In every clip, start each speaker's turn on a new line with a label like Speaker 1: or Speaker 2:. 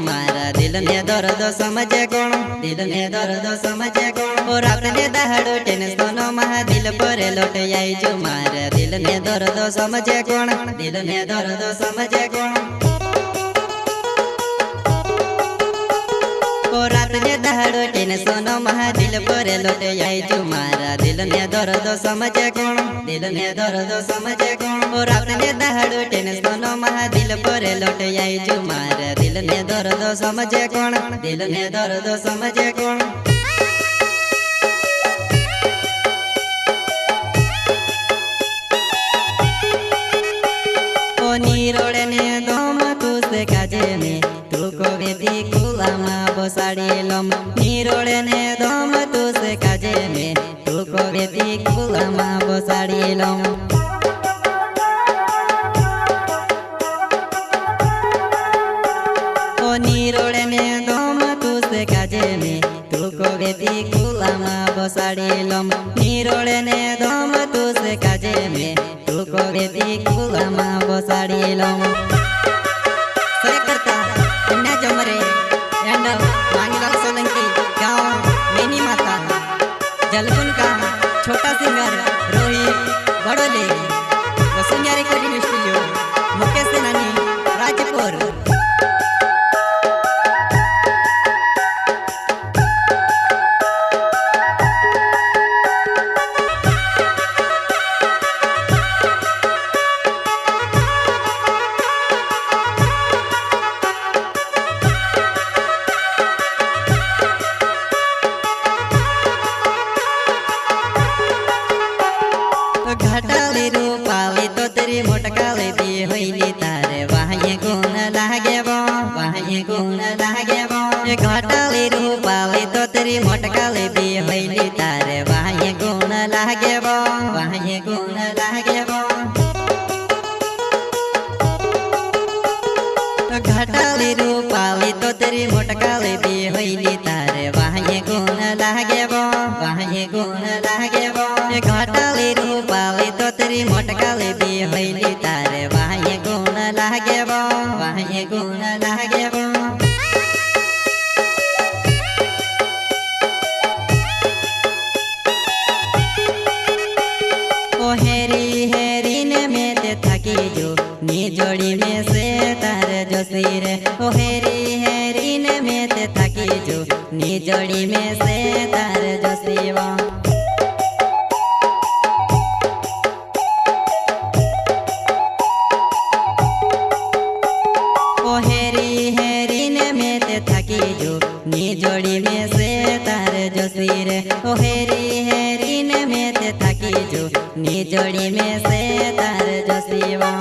Speaker 1: मारा दिल ने दर्द समझे कोण दिल ने दर्द समझे कोण ओ रात ने दहाड़ो टेंशन महा दिल पर लौट आई जो मारा दिल ने दर्द समझे कोण दिल ने दर्द समझे कोण ओ रात ने दहाड़ो टेंशन महा दिल पर लौट आई जो मारा दिल ने दर्द समझे कोण दिल ने दर्द समझे कोण ओ रात ने दहाड़ो टेंशन महा दिल पर लौट आई जो मारा दिल ने दर्द समझे कोण दिल ने दर्द समझे कोण ओ नीरोड़े ने दोम तू से काजे में तू को वेदी कुलामा बसाड़ी लम नीरोड़े ने दोम तू से काजे में तू को वेदी कुलामा बसाड़ी लम ओ नीरोड़े ने दोम तू से काजे में तू को वेदी कुलामा बसाड़ी लम नीरोड़े ने दोम तू से काजे में तू को वेदी कुलामा बसाड़ी लम सरे करता अन्ना जमरे यांडव वांगीलाल सोलंकी गाँव मेनी माता जलगुन का छोटा singer Rohit Badole Vasundhara recording studio Mukesh सेनानी राजपुर घटाले रूपाले तो तेरी मोटकाले दी होइली तारे वाहे गुण लागे वो वाहे गुण लागे वो घटाले रूपाले तो तेरी मोटकाले दी होइली तारे वाहे गुण लागे वो वाहे गुण लागे वो घटाले रूपाले तो तेरी मोटकाले दी होइली तारे वाहे गुण लागे वो वाहे गुण लागे वो घटाले रूपाले तो तेरी मोटकाले दी होइली तारे वाहे गुण लागे वो वाहे गुण लागे वो ओ हेरी हेरी ने में ते थकी जो नी जोड़ी में से तारे जो सिर ओ हेरी हेरी ने में ते थकी जो नी जोड़ी में से तारे जो सिवा नी जोड़ी में से तारे जो सिर ओ हेरी हेरी ने में ते थकी जो नी जोड़ी में से तारे जो सिवा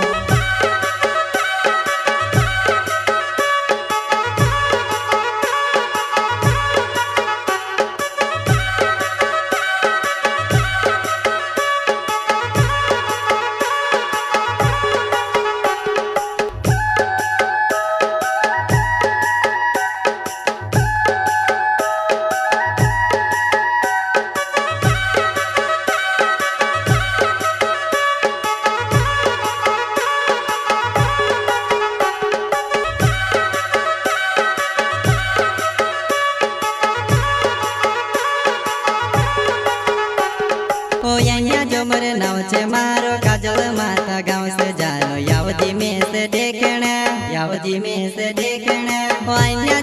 Speaker 1: जोमर नाव छे मारो काजल माता गाँव से जानो यावदी में से देखना यावदी में से देखना ओ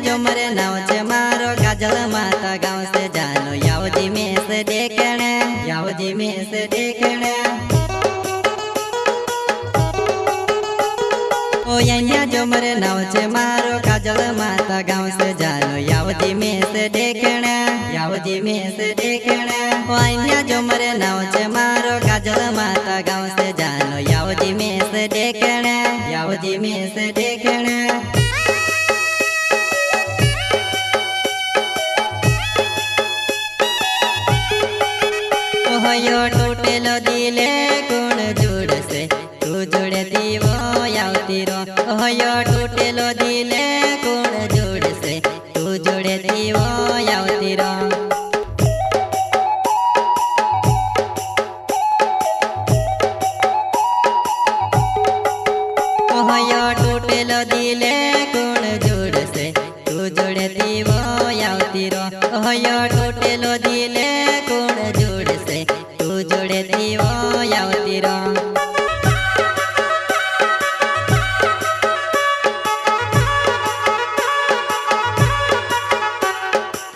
Speaker 1: जोमर नाव छे मारो काजल माता गाँव से जानो यावदी में से देखना यावदी में से देखना ओ जोमर नाव छे मारो काजल माता गाँव से जानो यावदी में से देखना यावदी में से देखना ओ जोमर नाव छे मारो काजल माता गाँव से जानो यावदी में से देखना यावदी में से देखना ओहो टूटेलो दिले गुण जुड़ से तू जुड़े दीवो यावती रो ओहो टूटेलो दिले गुण जुड़ से तू जुड़े दीवो यावती रो टूटेलो दिले गुण जुड़ से હયો તૂટેલો દિલે કોણ જોડશે તું જોડે દીવો આવતી રો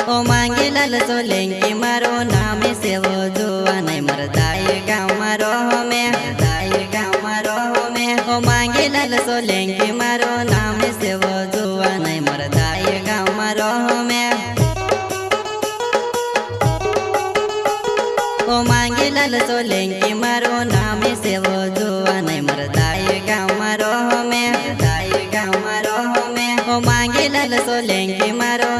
Speaker 1: ઓ માંગેલાલ સોલંકી મારો નામે સેવો જોવા નહીં મરદાય ગામ મારો હમે દાય ગામ મારો હમે ઓ માંગેલાલ સોલંકી મારો નામે સેવો જોવા નહીં મરદાય ગામ મારો હમે ઓ માંગેલાલ સોલંકી મારો નામે સેવો જોવા નહીં મરદાય ગામ મારો હમે દાય ગામ મારો હમે ઓ માંગેલાલ સોલંકી મારો